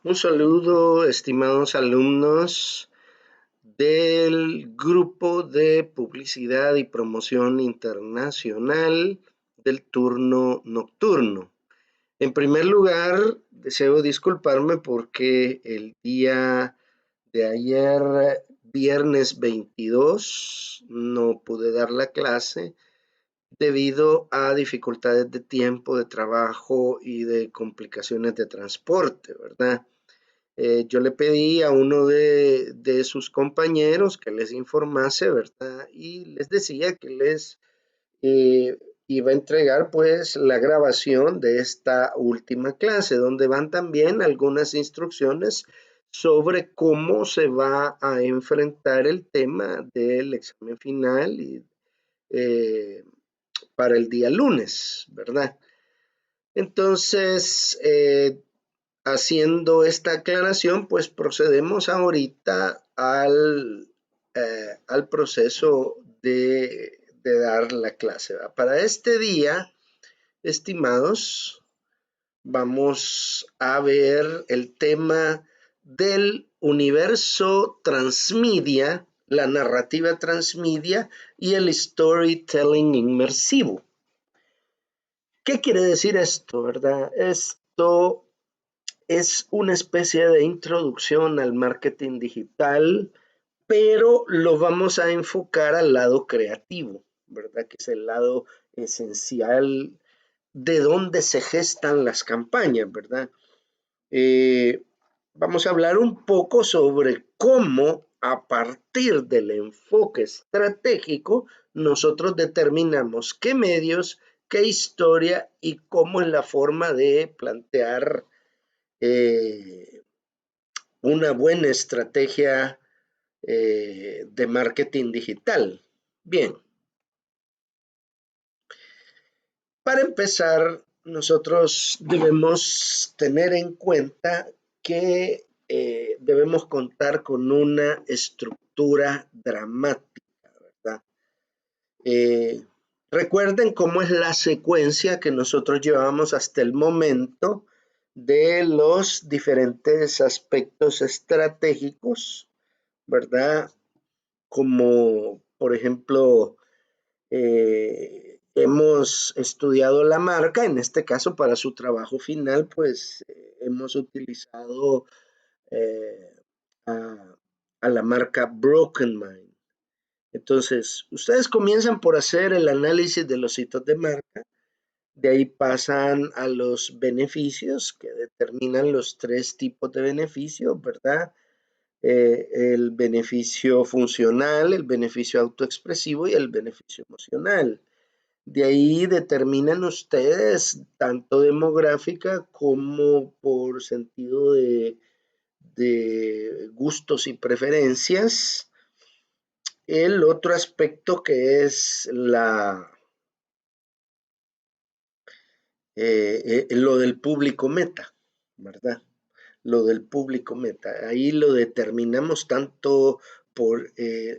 Un saludo, estimados alumnos del Grupo de Publicidad y Promoción Internacional del turno nocturno. En primer lugar, deseo disculparme porque el día de ayer, viernes 22, no pude dar la clase debido a dificultades de tiempo, de trabajo y de complicaciones de transporte, ¿verdad? Yo le pedí a uno de sus compañeros que les informase, ¿verdad? Y les decía que les eh, iba a entregar pues la grabación de esta última clase, donde van también algunas instrucciones sobre cómo se va a enfrentar el tema del examen final eh, para el día lunes, ¿verdad? Entonces, haciendo esta aclaración, pues procedemos ahorita al proceso de dar la clase, ¿verdad? Para este día, estimados, vamos a ver el tema del universo transmedia, la narrativa transmedia y el storytelling inmersivo. ¿Qué quiere decir esto, verdad? Esto es una especie de introducción al marketing digital, pero lo vamos a enfocar al lado creativo, ¿verdad? Que es el lado esencial de donde se gestan las campañas, ¿verdad? Eh, Vamos a hablar un poco sobre cómo a partir del enfoque estratégico nosotros determinamos qué medios, qué historia y cómo es la forma de plantear eh, una buena estrategia de marketing digital. Bien, para empezar, nosotros debemos tener en cuenta que debemos contar con una estructura dramática, ¿verdad? Eh, Recuerden cómo es la secuencia que nosotros llevamos hasta el momento de los diferentes aspectos estratégicos, ¿verdad? Como por ejemplo, hemos estudiado la marca, en este caso para su trabajo final, pues hemos utilizado eh, a, a la marca Broken Mind. Entonces, ustedes comienzan por hacer el análisis de los hitos de marca, de ahí pasan a los beneficios que determinan los tres tipos de beneficios, ¿verdad? El beneficio funcional, el beneficio autoexpresivo y el beneficio emocional. De ahí determinan ustedes, tanto demográfica como por sentido de gustos y preferencias. El otro aspecto que es lo del público meta, ¿verdad? Lo del público meta. Ahí lo determinamos tanto por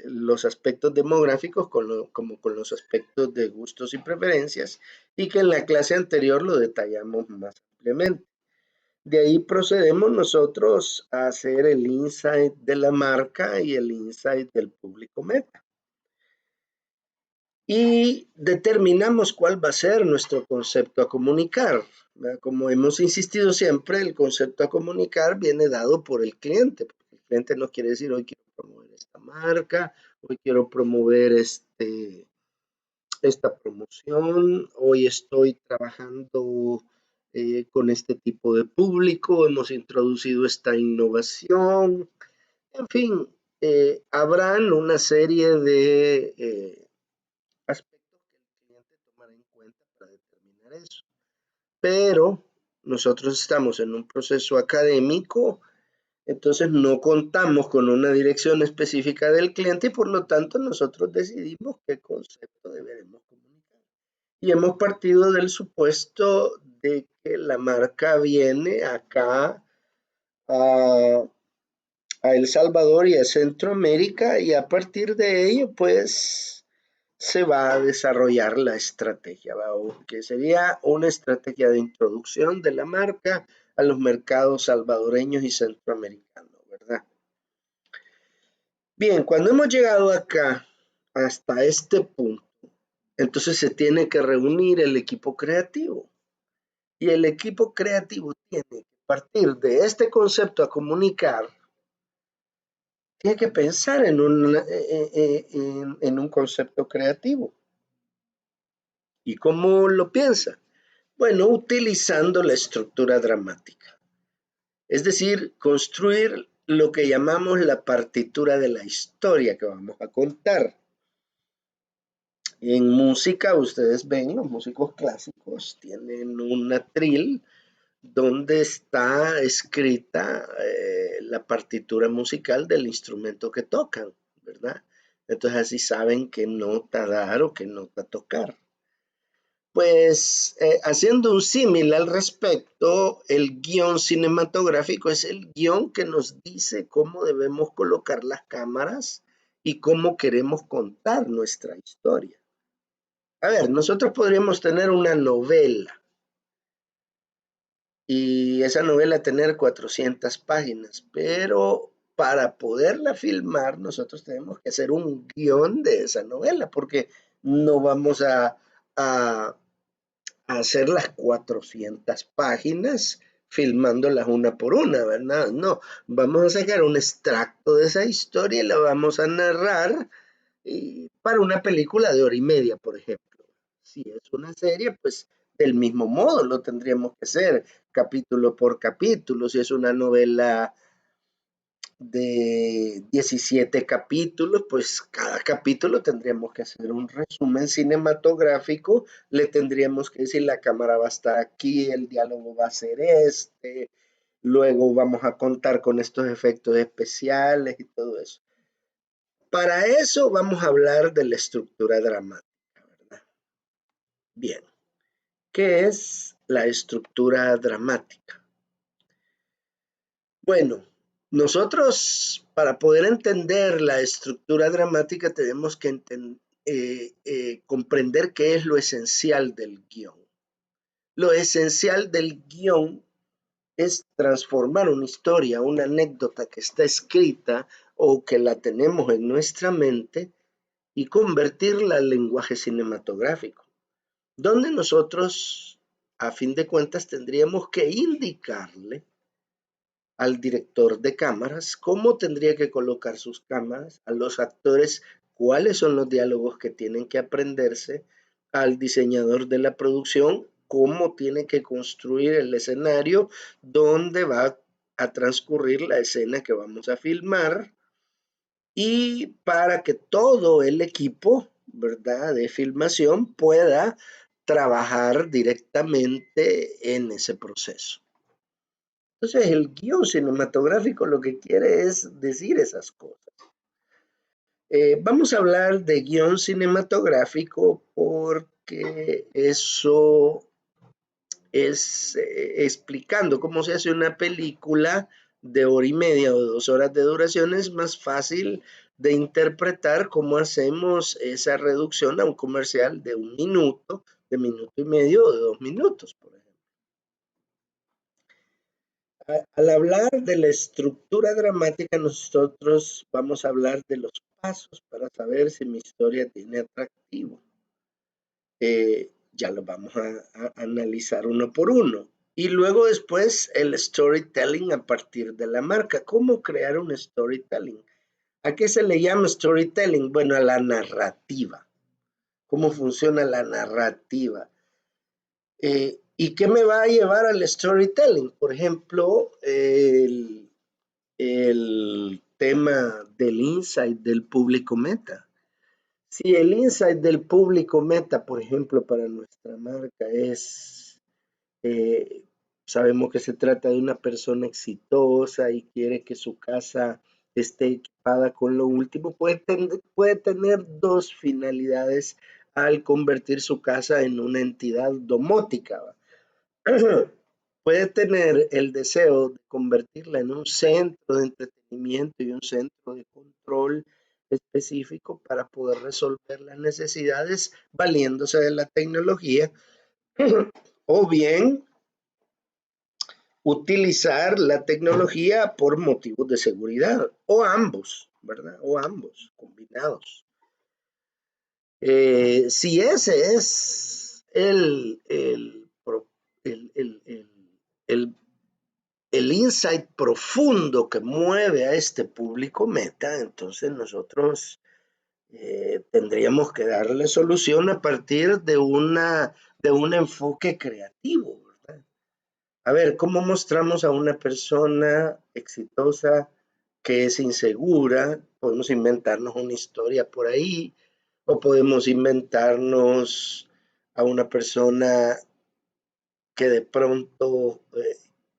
los aspectos demográficos como con los aspectos de gustos y preferencias, y que en la clase anterior lo detallamos más ampliamente. De ahí procedemos nosotros a hacer el insight de la marca y el insight del público meta. Y determinamos cuál va a ser nuestro concepto a comunicar. Como hemos insistido siempre, el concepto a comunicar viene dado por el cliente. El cliente no quiere decir hoy quiero promover esta marca, hoy quiero promover esta promoción, hoy estoy trabajando con este tipo de público, hemos introducido esta innovación, en fin, habrán una serie de aspectos que el cliente tomará en cuenta para determinar eso. Pero nosotros estamos en un proceso académico, entonces no contamos con una dirección específica del cliente y por lo tanto nosotros decidimos qué concepto deberemos comunicar. Y hemos partido del supuesto de que la marca viene acá a, a El Salvador y a Centroamérica y a partir de ello pues se va a desarrollar la estrategia, ¿va? Que sería una estrategia de introducción de la marca a los mercados salvadoreños y centroamericanos, ¿verdad? Bien, cuando hemos llegado acá, hasta este punto, entonces se tiene que reunir el equipo creativo. Y el equipo creativo tiene que partir de este concepto a comunicar, tiene que pensar en un concepto creativo. ¿Y cómo lo piensa? Bueno, utilizando la estructura dramática. Es decir, construir lo que llamamos la partitura de la historia que vamos a contar. En música, ustedes ven, los músicos clásicos tienen un atril donde está escrita la partitura musical del instrumento que tocan, ¿verdad? Entonces así saben qué nota dar o qué nota tocar. Pues haciendo un símil al respecto, el guión cinematográfico es el guión que nos dice cómo debemos colocar las cámaras y cómo queremos contar nuestra historia. A ver, nosotros podríamos tener una novela y esa novela tener 400 páginas, pero para poderla filmar nosotros tenemos que hacer un guión de esa novela porque no vamos a hacer las 400 páginas filmándolas una por una, ¿verdad? No, vamos a sacar un extracto de esa historia y la vamos a narrar para una película de hora y media, por ejemplo. Si es una serie, pues del mismo modo lo tendríamos que hacer, capítulo por capítulo. Si es una novela de 17 capítulos, pues cada capítulo tendríamos que hacer un resumen cinematográfico, le tendríamos que decir la cámara va a estar aquí, el diálogo va a ser este, luego vamos a contar con estos efectos especiales y todo eso. Para eso vamos a hablar de la estructura dramática, ¿verdad? Bien, ¿qué es la estructura dramática? Bueno, nosotros para poder entender la estructura dramática tenemos que comprender qué es lo esencial del guión. Lo esencial del guión es transformar una historia, una anécdota que está escrita o que la tenemos en nuestra mente y convertirla al lenguaje cinematográfico, donde nosotros, a fin de cuentas, tendríamos que indicarle al director de cámaras cómo tendría que colocar sus cámaras, a los actores cuáles son los diálogos que tienen que aprenderse, al diseñador de la producción cómo tiene que construir el escenario donde va a transcurrir la escena que vamos a filmar y para que todo el equipo, ¿verdad?, de filmación pueda trabajar directamente en ese proceso. Entonces, el guión cinematográfico lo que quiere es decir esas cosas. Vamos a hablar de guión cinematográfico porque eso es explicando cómo se hace una película de hora y media o 2 horas de duración, es más fácil de interpretar cómo hacemos esa reducción a un comercial de 1 minuto, de minuto y medio o de 2 minutos, por ejemplo. Al hablar de la estructura dramática, nosotros vamos a hablar de los pasos para saber si mi historia tiene atractivo. Ya lo vamos a analizar uno por uno. Y luego después el storytelling a partir de la marca. ¿Cómo crear un storytelling? ¿A qué se le llama storytelling? Bueno, a la narrativa. ¿Cómo funciona la narrativa? ¿Y qué me va a llevar al storytelling? Por ejemplo, el tema del insight del público meta. Si el insight del público meta, por ejemplo, para nuestra marca es, eh, sabemos que se trata de una persona exitosa y quiere que su casa esté equipada con lo último, puede tener dos finalidades al convertir su casa en una entidad domótica. Puede tener el deseo de convertirla en un centro de entretenimiento y un centro de control específico para poder resolver las necesidades valiéndose de la tecnología, o bien utilizar la tecnología por motivos de seguridad, o ambos, ¿verdad? O ambos, combinados. Si ese es el, el, el, el, el insight profundo que mueve a este público meta, entonces nosotros tendríamos que darle solución a partir de un enfoque creativo, ¿verdad? A ver, ¿cómo mostramos a una persona exitosa que es insegura? Podemos inventarnos una historia por ahí, o podemos inventarnos a una persona que de pronto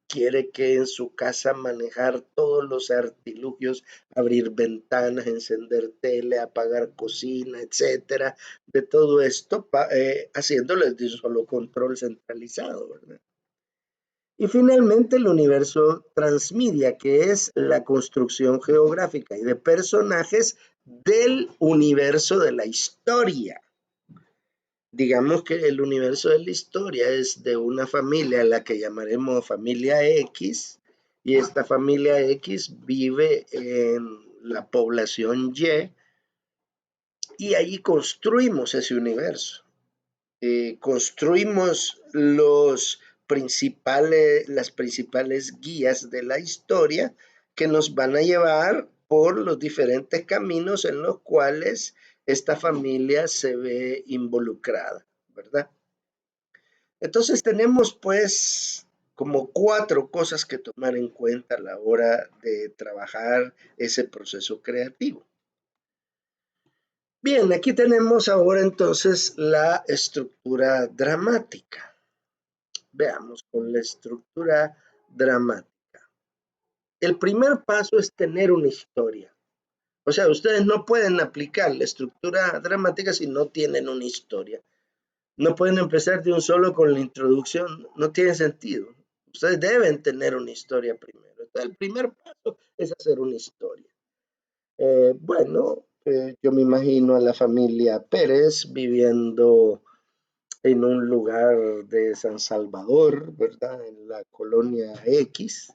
quiere que en su casa manejar todos los artilugios, abrir ventanas, encender tele, apagar cocina, etcétera, de todo esto, haciéndolo de un solo control centralizado, ¿verdad? Y finalmente el universo transmedia, que es la construcción geográfica y de personajes del universo de la historia. Digamos que el universo de la historia es de una familia a la que llamaremos familia X, y esta familia X vive en la población y allí construimos ese universo. Construimos las principales guías de la historia que nos van a llevar por los diferentes caminos en los cuales esta familia se ve involucrada, ¿verdad? Entonces tenemos pues como 4 cosas que tomar en cuenta a la hora de trabajar ese proceso creativo. Bien, aquí tenemos ahora entonces la estructura dramática. Veamos con la estructura dramática. El primer paso es tener una historia. O sea, ustedes no pueden aplicar la estructura dramática si no tienen una historia. No pueden empezar de un solo con la introducción, no tiene sentido. Ustedes deben tener una historia primero. Entonces, el primer paso es hacer una historia. Yo me imagino a la familia Pérez viviendo en un lugar de San Salvador, ¿verdad? En la colonia X,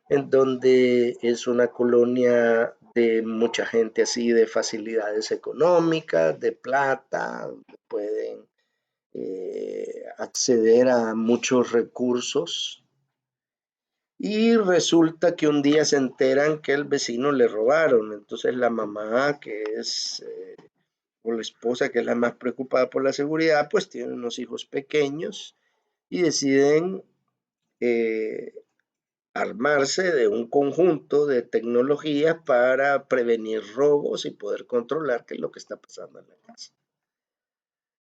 en donde es una colonia de mucha gente así, de facilidades económicas, de plata, pueden acceder a muchos recursos. Y resulta que un día se enteran que el vecino le robaron. Entonces la mamá, que es, o la esposa, que es la más preocupada por la seguridad, pues tiene unos hijos pequeños y deciden eh, armarse de un conjunto de tecnologías para prevenir robos y poder controlar qué es lo que está pasando en la casa.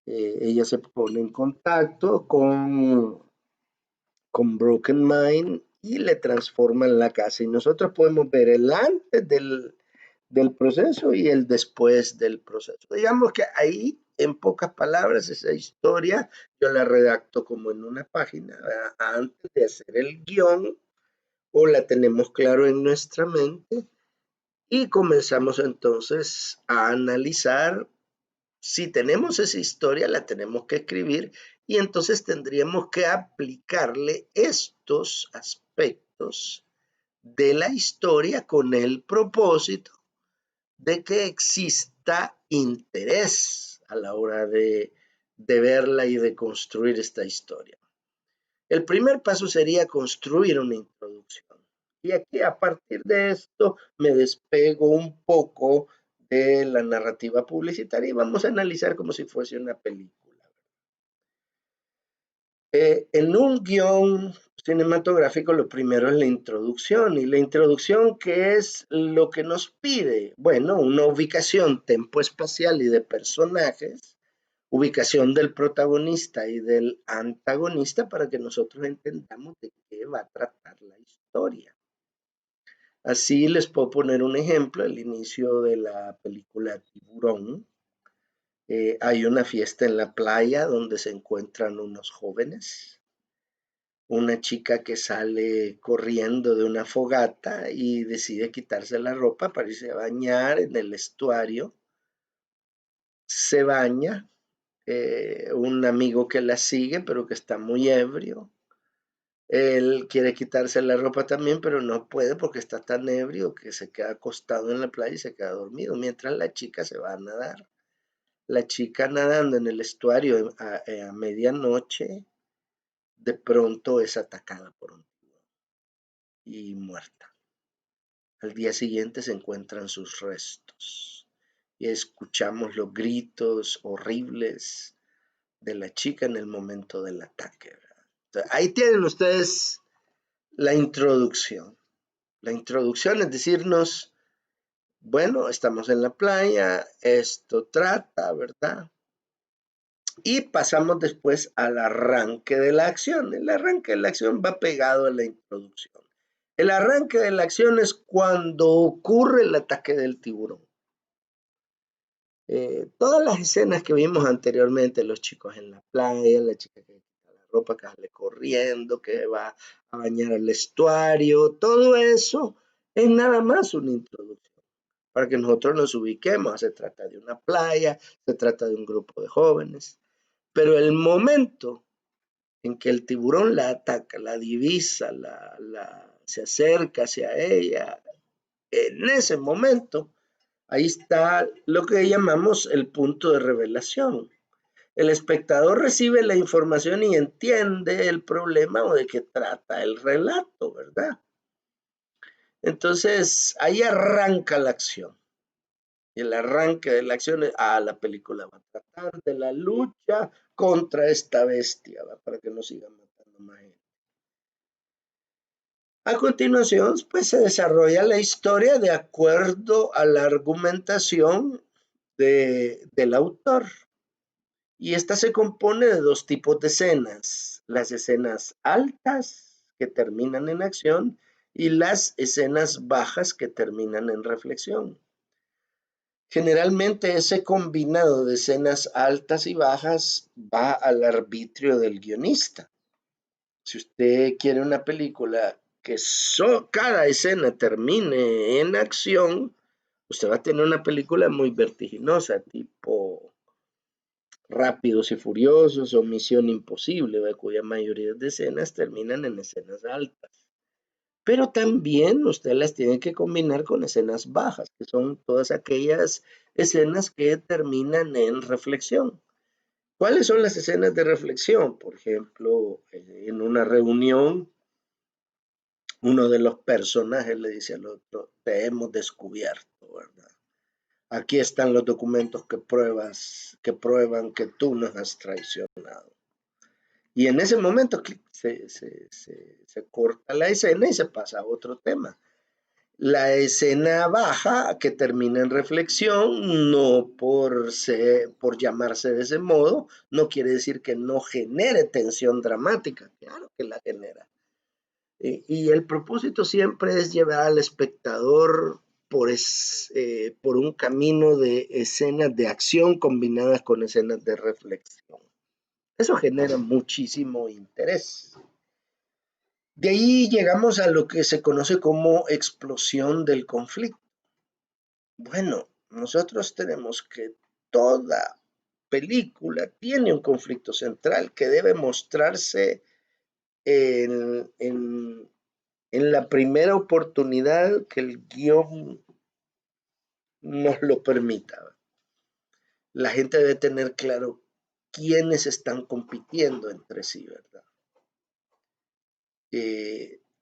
Ella se pone en contacto con Broken Mind y le transforman la casa. Y nosotros podemos ver el antes del proceso y el después del proceso. Digamos que ahí, en pocas palabras, esa historia yo la redacto como en una página, ¿verdad? Antes de hacer el guión, o la tenemos claro en nuestra mente y comenzamos entonces a analizar. Si tenemos esa historia, la tenemos que escribir y entonces tendríamos que aplicarle estos aspectos de la historia con el propósito de que exista interés a la hora de verla y de construir esta historia. El primer paso sería construir una introducción. Y aquí a partir de esto me despego un poco de la narrativa publicitaria y vamos a analizar como si fuese una película. En un guión cinematográfico lo primero es la introducción. ¿Y la introducción qué es lo que nos pide? Bueno, una ubicación tempoespacial y de personajes, ubicación del protagonista y del antagonista para que nosotros entendamos de qué va a tratar la historia. Así les puedo poner un ejemplo, el inicio de la película Tiburón. Hay una fiesta en la playa donde se encuentran unos jóvenes, una chica que sale corriendo de una fogata y decide quitarse la ropa para irse a bañar en el estuario. Se baña, un amigo que la sigue, pero que está muy ebrio, Él quiere quitarse la ropa también, pero no puede porque está tan ebrio que se queda acostado en la playa y se queda dormido, mientras la chica se va a nadar. La chica nadando en el estuario a medianoche, de pronto es atacada por un tiburón y muerta. Al día siguiente se encuentran sus restos y escuchamos los gritos horribles de la chica en el momento del ataque, ¿verdad? Entonces, ahí tienen ustedes la introducción. La introducción es decirnos, bueno, estamos en la playa, esto trata, ¿verdad? Y pasamos después al arranque de la acción. El arranque de la acción va pegado a la introducción. El arranque de la acción es cuando ocurre el ataque del tiburón. Todas las escenas que vimos anteriormente, los chicos en la playa, la chica que quita la ropa, que sale corriendo, que va a bañar al estuario, todo eso es nada más una introducción para que nosotros nos ubiquemos. Se trata de una playa, se trata de un grupo de jóvenes, pero el momento en que el tiburón la ataca, la divisa, se acerca hacia ella, en ese momento, ahí está lo que llamamos el punto de revelación. El espectador recibe la información y entiende el problema o de qué trata el relato, ¿verdad? Entonces, ahí arranca la acción. Y el arranque de la acción es, la película va a tratar de la lucha contra esta bestia, ¿va? Para que no sigan matando más gente. A continuación, pues se desarrolla la historia de acuerdo a la argumentación del autor. Y esta se compone de dos tipos de escenas: las escenas altas que terminan en acción y las escenas bajas que terminan en reflexión. Generalmente ese combinado de escenas altas y bajas va al arbitrio del guionista. Si usted quiere una película que cada escena termine en acción, usted va a tener una película muy vertiginosa, tipo Rápidos y Furiosos o Misión Imposible, ¿verdad? Cuya mayoría de escenas terminan en escenas altas. Pero también usted las tiene que combinar con escenas bajas, que son todas aquellas escenas que terminan en reflexión. ¿Cuáles son las escenas de reflexión? Por ejemplo, en una reunión, uno de los personajes le dice al otro, te hemos descubierto, ¿verdad? Aquí están los documentos que prueban que tú nos has traicionado. Y en ese momento se corta la escena y se pasa a otro tema. La escena baja, que termina en reflexión, no por llamarse de ese modo, no quiere decir que no genere tensión dramática, claro que la genera. Y el propósito siempre es llevar al espectador por un camino de escenas de acción combinadas con escenas de reflexión. Eso genera muchísimo interés. De ahí llegamos a lo que se conoce como explosión del conflicto. Bueno, nosotros tenemos que toda película tiene un conflicto central que debe mostrarse en la primera oportunidad que el guión nos lo permita. La gente debe tener claro quiénes están compitiendo entre sí, ¿verdad?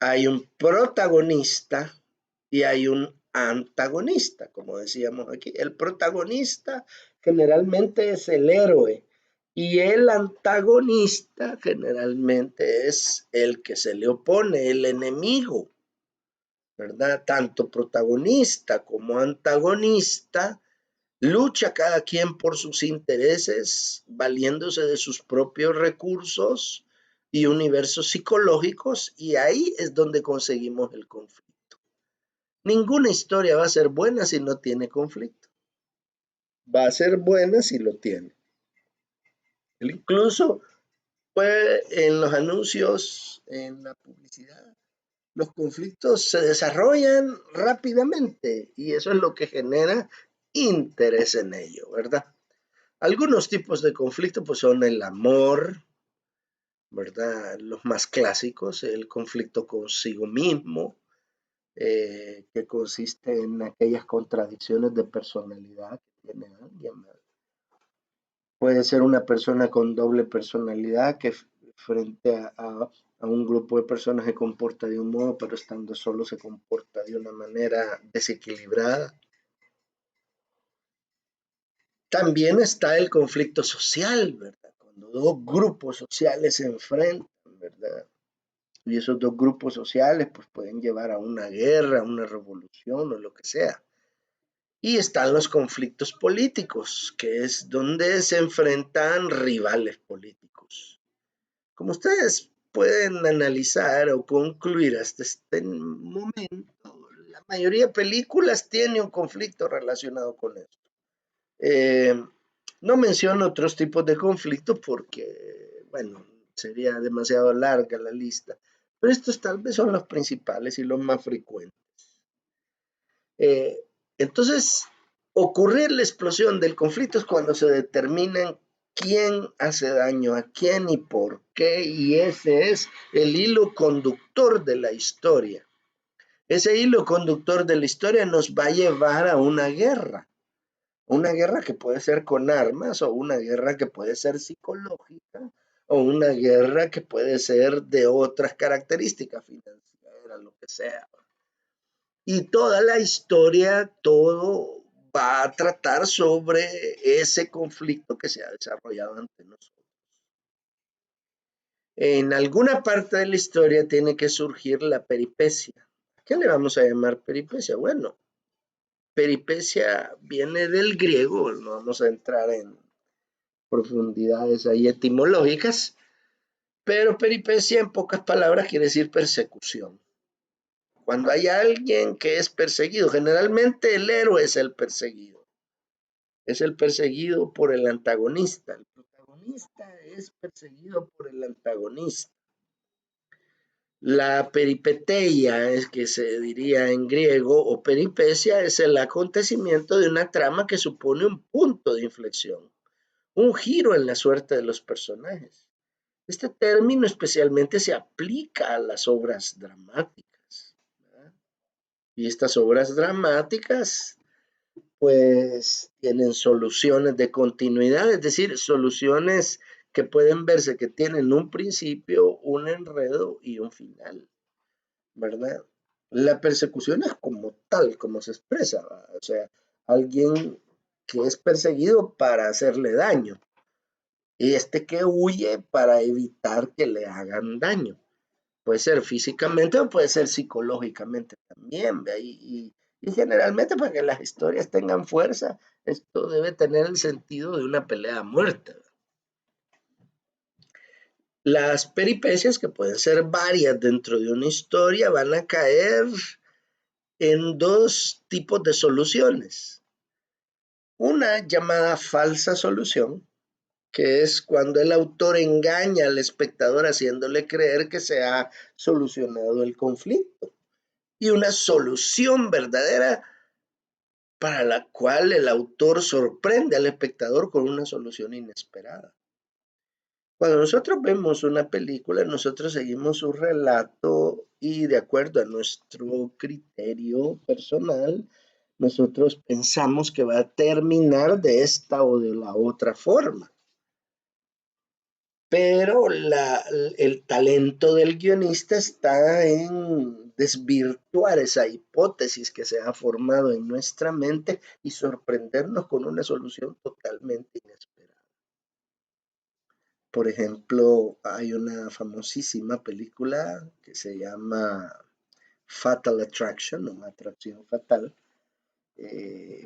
Hay un protagonista y hay un antagonista, como decíamos aquí. El protagonista generalmente es el héroe y el antagonista generalmente es el que se le opone, el enemigo, ¿verdad? Tanto protagonista como antagonista lucha cada quien por sus intereses, valiéndose de sus propios recursos y universos psicológicos, y ahí es donde conseguimos el conflicto. Ninguna historia va a ser buena si no tiene conflicto. Va a ser buena si lo tiene. Incluso en los anuncios, en la publicidad, los conflictos se desarrollan rápidamente y eso es lo que genera interés en ello, ¿verdad? Algunos tipos de conflicto pues son el amor, ¿verdad? Los más clásicos, el conflicto consigo mismo, que consiste en aquellas contradicciones de personalidad que tiene alguien, ¿verdad? Puede ser una persona con doble personalidad que frente a un grupo de personas se comporta de un modo, pero estando solo se comporta de una manera desequilibrada. También está el conflicto social, ¿verdad? Cuando dos grupos sociales se enfrentan, ¿verdad? Y esos dos grupos sociales pues pueden llevar a una guerra, a una revolución o lo que sea. Y están los conflictos políticos, que es donde se enfrentan rivales políticos. Como ustedes pueden analizar o concluir hasta este momento, la mayoría de películas tiene un conflicto relacionado con eso. Eh, no menciono otros tipos de conflictos porque, bueno, sería demasiado larga la lista, pero estos tal vez son los principales y los más frecuentes. Eh, entonces, ocurrir la explosión del conflicto es cuando se determinan quién hace daño a quién y por qué, y ese es el hilo conductor de la historia. Ese hilo conductor de la historia nos va a llevar a una guerra que puede ser con armas o una guerra que puede ser psicológica o una guerra que puede ser de otras características financieras, lo que sea. Y toda la historia, todo va a tratar sobre ese conflicto que se ha desarrollado ante nosotros. En alguna parte de la historia tiene que surgir la peripecia. ¿Qué le vamos a llamar peripecia? Bueno, peripecia viene del griego, no vamos a entrar en profundidades ahí etimológicas, pero peripecia en pocas palabras quiere decir persecución. Cuando hay alguien que es perseguido, generalmente el héroe es el perseguido por el antagonista, el protagonista es perseguido por el antagonista. La peripeteia, es que se diría en griego, o peripecia, es el acontecimiento de una trama que supone un punto de inflexión, un giro en la suerte de los personajes. Este término especialmente se aplica a las obras dramáticas, ¿verdad? Y estas obras dramáticas pues tienen soluciones de continuidad, es decir, soluciones que pueden verse que tienen un principio, un enredo y un final, ¿verdad? La persecución es como tal, como se expresa, ¿verdad? O sea, alguien que es perseguido para hacerle daño y este que huye para evitar que le hagan daño. Puede ser físicamente o puede ser psicológicamente también, ¿ve? Y generalmente para que las historias tengan fuerza, esto debe tener el sentido de una pelea a muerte. Las peripecias, que pueden ser varias dentro de una historia, van a caer en dos tipos de soluciones. Una llamada falsa solución, que es cuando el autor engaña al espectador haciéndole creer que se ha solucionado el conflicto. Y una solución verdadera para la cual el autor sorprende al espectador con una solución inesperada. Cuando nosotros vemos una película, nosotros seguimos su relato y de acuerdo a nuestro criterio personal, nosotros pensamos que va a terminar de esta o de la otra forma. Pero el talento del guionista está en desvirtuar esa hipótesis que se ha formado en nuestra mente y sorprendernos con una solución totalmente inesperada. Por ejemplo, hay una famosísima película que se llama Fatal Attraction o Atracción Fatal,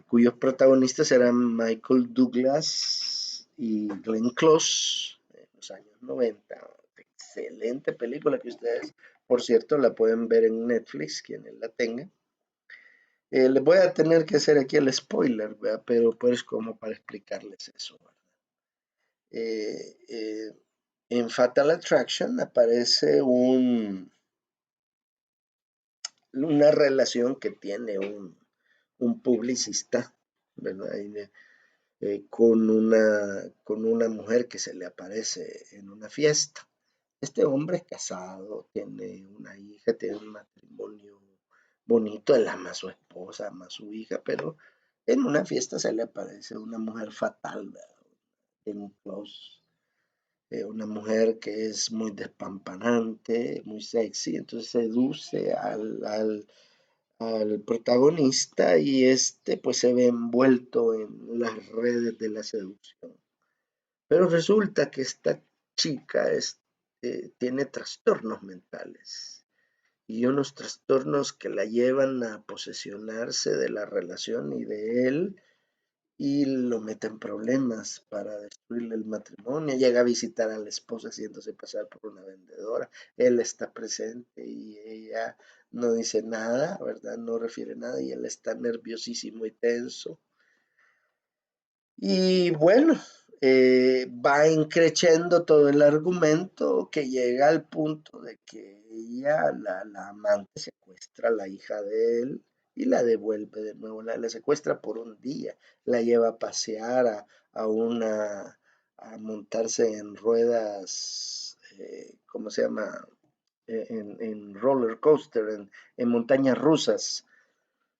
cuyos protagonistas eran Michael Douglas y Glenn Close en los años 90. Excelente película que ustedes, por cierto, la pueden ver en Netflix, quienes la tengan. Les voy a tener que hacer aquí el spoiler, ¿verdad? Pero pues como para explicarles eso, ¿verdad? Eh, eh, en Fatal Attraction aparece una relación que tiene un publicista, ¿verdad? Con una mujer que se le aparece en una fiesta. Este hombre es casado, tiene una hija, tiene un matrimonio bonito, él ama a su esposa, ama a su hija, pero en una fiesta se le aparece una mujer fatal, ¿verdad? En close, una mujer que es muy despampanante, muy sexy, entonces seduce al protagonista y este pues se ve envuelto en las redes de la seducción. Pero resulta que esta chica tiene trastornos mentales y unos trastornos que la llevan a posesionarse de la relación y de él y lo mete en problemas para destruirle el matrimonio. Llega a visitar a la esposa haciéndose pasar por una vendedora. Él está presente y ella no dice nada, ¿verdad? No refiere nada y él está nerviosísimo y tenso. Y bueno, va increciendo todo el argumento que llega al punto de que ella, la amante, secuestra a la hija de él y la devuelve de nuevo, la secuestra por un día, la lleva a pasear a montarse en ruedas, ¿cómo se llama? En roller coaster, en montañas rusas,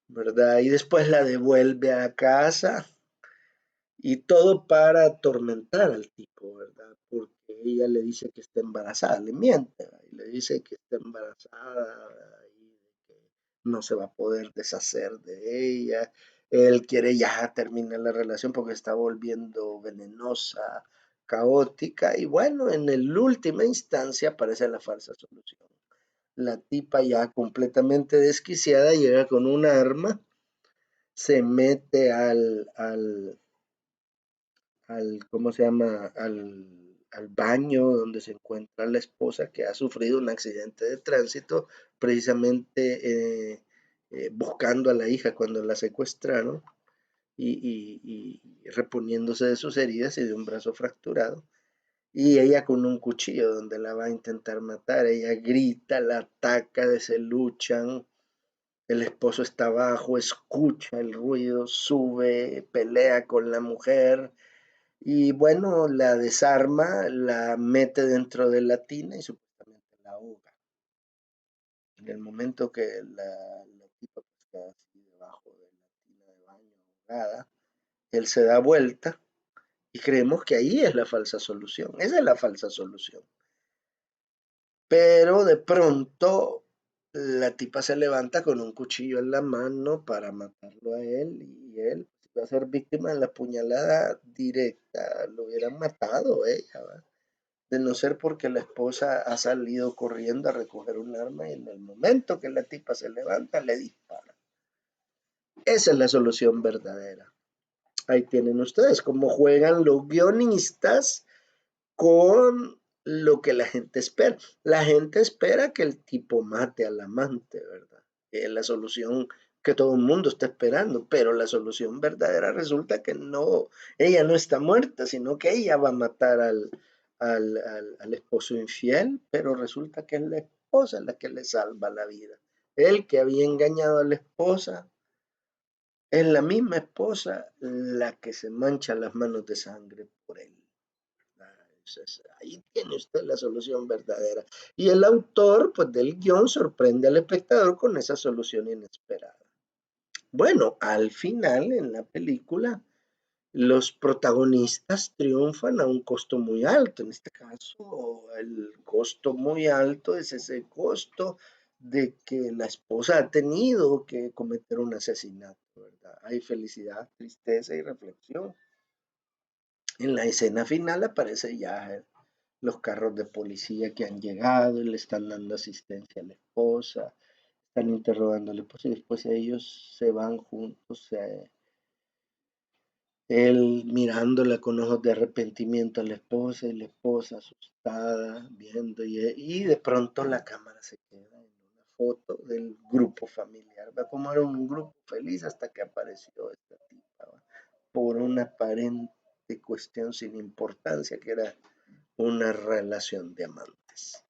¿verdad? Y después la devuelve a casa y todo para atormentar al tipo, ¿verdad? Porque ella le dice que está embarazada, le miente, ¿verdad? Y le dice que está embarazada, ¿verdad? Y que no se va a poder deshacer de ella. Él quiere ya terminar la relación porque está volviendo venenosa, caótica. Y bueno, en el última instancia aparece la falsa solución. La tipa ya completamente desquiciada llega con un arma, se mete ¿cómo se llama? Al baño donde se encuentra la esposa que ha sufrido un accidente de tránsito, precisamente buscando a la hija cuando la secuestraron y reponiéndose de sus heridas y de un brazo fracturado. Y ella con un cuchillo donde la va a intentar matar, ella grita, la ataca, se luchan, el esposo está abajo, escucha el ruido, sube, pelea con la mujer, y bueno, la desarma, la mete dentro de la tina y supuestamente la ahoga. En el momento que la tipa pues, queda así debajo de la tina de baño ahogada, él se da vuelta y creemos que ahí es la falsa solución. Esa es la falsa solución. Pero de pronto la tipa se levanta con un cuchillo en la mano para matarlo a él y él si va a ser víctima de la puñalada directa, lo hubieran matado ella, ¿va? De no ser porque la esposa ha salido corriendo a recoger un arma y en el momento que la tipa se levanta le dispara. Esa es la solución verdadera. Ahí tienen ustedes cómo juegan los guionistas con lo que la gente espera. La gente espera que el tipo mate al amante, ¿verdad? Es la solución que todo el mundo está esperando, pero la solución verdadera resulta que no, ella no está muerta, sino que ella va a matar al esposo infiel, pero resulta que es la esposa la que le salva la vida. Él que había engañado a la esposa, es la misma esposa la que se mancha las manos de sangre por él. Ahí tiene usted la solución verdadera. Y el autor, pues, del guión sorprende al espectador con esa solución inesperada. Bueno, al final en la película, los protagonistas triunfan a un costo muy alto. En este caso, el costo muy alto es ese costo de que la esposa ha tenido que cometer un asesinato, ¿verdad? Hay felicidad, tristeza y reflexión. En la escena final aparece ya los carros de policía que han llegado y le están dando asistencia a la esposa, están interrogando a la esposa y después ellos se van juntos, él mirándola con ojos de arrepentimiento a la esposa y la esposa asustada, viendo y de pronto la cámara se queda en una foto del grupo familiar, va como era un grupo feliz hasta que apareció esta tipa, ¿va? Por una aparente cuestión sin importancia que era una relación de amantes.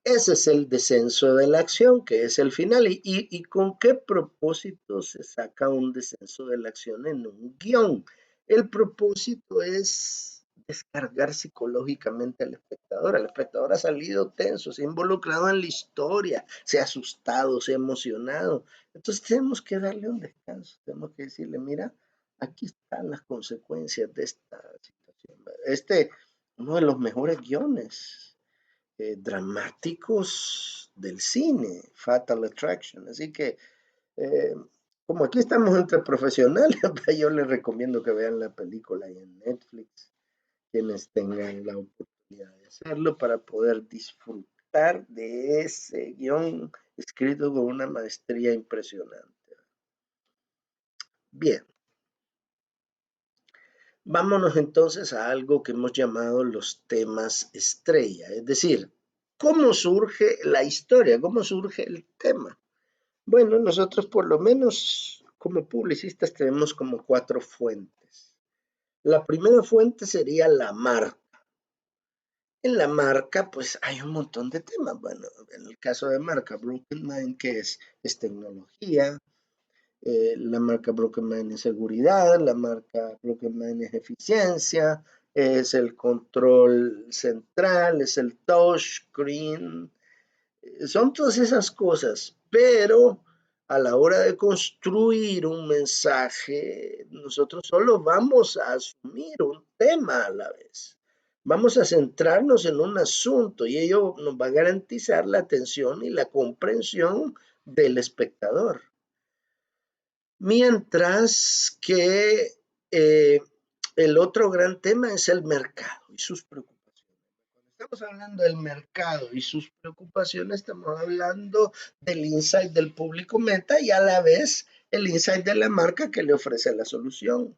Ese es el descenso de la acción, que es el final. ¿Y con qué propósito se saca un descenso de la acción en un guión? El propósito es descargar psicológicamente al espectador. El espectador ha salido tenso, se ha involucrado en la historia, se ha asustado, se ha emocionado. Entonces tenemos que darle un descanso, tenemos que decirle, mira, aquí están las consecuencias de esta situación. Uno de los mejores guiones dramáticos del cine, Fatal Attraction. Así que, eh, como aquí estamos entre profesionales, yo les recomiendo que vean la película ahí en Netflix, quienes tengan la oportunidad de hacerlo para poder disfrutar de ese guión escrito con una maestría impresionante. Bien, vámonos entonces a algo que hemos llamado los temas estrella, es decir, ¿cómo surge la historia? ¿Cómo surge el tema? Bueno, nosotros por lo menos como publicistas tenemos como cuatro fuentes. La primera fuente sería la marca. En la marca, pues hay un montón de temas. Bueno, en el caso de marca Broken Mind, que es tecnología, la marca Broken Mind es seguridad, la marca Broken Mind es eficiencia, es el control central, es el touchscreen, son todas esas cosas, pero a la hora de construir un mensaje, nosotros solo vamos a asumir un tema a la vez. Vamos a centrarnos en un asunto y ello nos va a garantizar la atención y la comprensión del espectador. Mientras que eh, el otro gran tema es el mercado y sus preocupaciones. Cuando estamos hablando del mercado y sus preocupaciones, estamos hablando del insight del público meta y a la vez el insight de la marca que le ofrece la solución.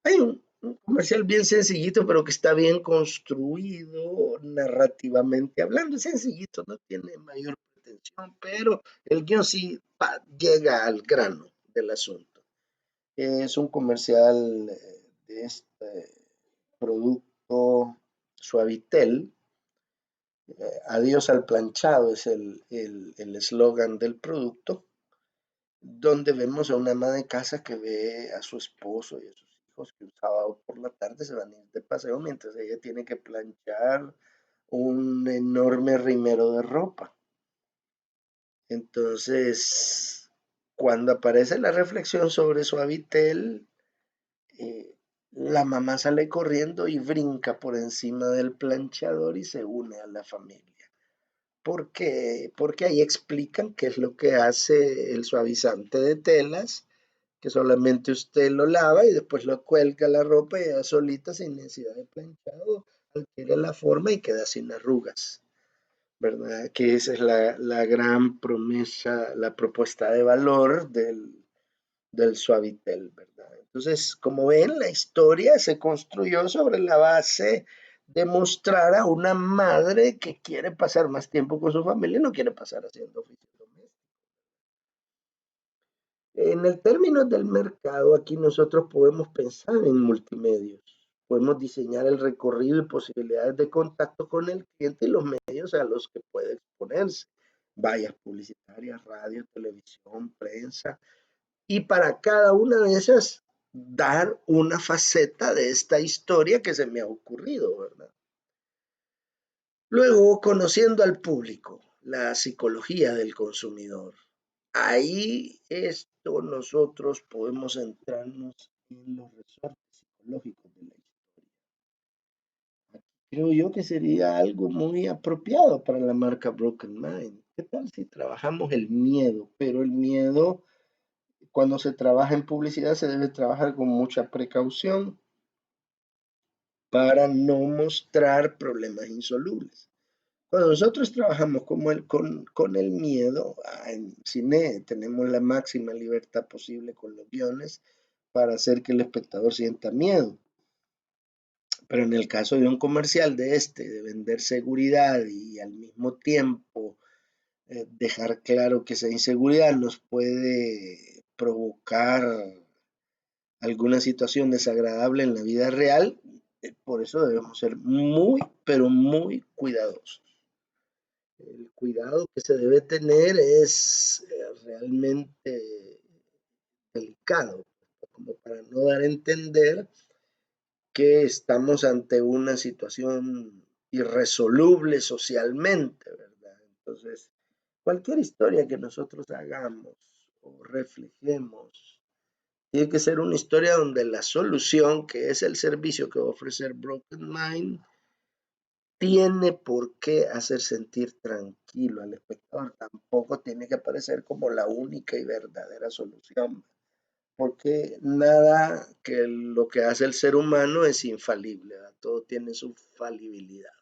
Hay un comercial bien sencillito, pero que está bien construido narrativamente hablando. Es sencillito, no tiene mayor pretensión, pero el guión sí llega al grano del asunto. Es un comercial de este producto Suavitel. Adiós al planchado es el eslogan del producto, donde vemos a una ama de casa que ve a su esposo y a sus hijos que un sábado por la tarde se van a ir de paseo mientras ella tiene que planchar un enorme rimero de ropa. Entonces, cuando aparece la reflexión sobre Suavitel, eh, la mamá sale corriendo y brinca por encima del planchador y se une a la familia. ¿Por qué? Porque ahí explican qué es lo que hace el suavizante de telas, que solamente usted lo lava y después lo cuelga la ropa y ya solita sin necesidad de planchado, adquiere la forma y queda sin arrugas, ¿verdad? Que esa es la gran promesa, la propuesta de valor del Suavitel, ¿verdad? Entonces, como ven, la historia se construyó sobre la base de mostrar a una madre que quiere pasar más tiempo con su familia y no quiere pasar haciendo oficio doméstico. En el término del mercado, aquí nosotros podemos pensar en multimedios. Podemos diseñar el recorrido y posibilidades de contacto con el cliente y los medios a los que puede exponerse. Vallas publicitarias, radio, televisión, prensa, y para cada una de esas dar una faceta de esta historia que se me ha ocurrido, ¿verdad? Luego, conociendo al público, la psicología del consumidor. Ahí esto nosotros podemos centrarnos en los resortes psicológicos de la historia. Creo yo que sería algo muy apropiado para la marca Broken Mind. ¿Qué tal si trabajamos el miedo? Pero el miedo, cuando se trabaja en publicidad, se debe trabajar con mucha precaución para no mostrar problemas insolubles. Cuando nosotros trabajamos con el miedo, en cine tenemos la máxima libertad posible con los guiones para hacer que el espectador sienta miedo. Pero en el caso de un comercial de vender seguridad y al mismo tiempo dejar claro que esa inseguridad nos puede provocar alguna situación desagradable en la vida real, por eso debemos ser muy, pero muy cuidadosos. El cuidado que se debe tener es realmente delicado, como para no dar a entender que estamos ante una situación irresoluble socialmente, ¿verdad? Entonces, cualquier historia que nosotros hagamos o reflejemos, tiene que ser una historia donde la solución, que es el servicio que va a ofrecer Broken Mind, tiene por qué hacer sentir tranquilo al espectador. Tampoco tiene que aparecer como la única y verdadera solución, porque nada que lo que hace el ser humano es infalible, ¿verdad? Todo tiene su falibilidad.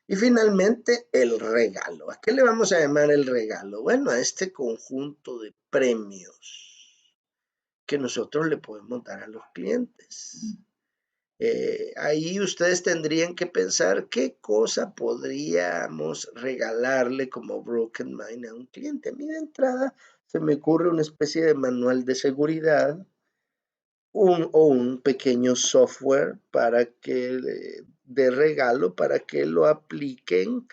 Y finalmente, el regalo. ¿A qué le vamos a llamar el regalo? Bueno, a este conjunto de premios que nosotros le podemos dar a los clientes. Ahí ustedes tendrían que pensar qué cosa podríamos regalarle como Broken Mind a un cliente. A mí de entrada se me ocurre una especie de manual de seguridad o un pequeño software para que de regalo para que lo apliquen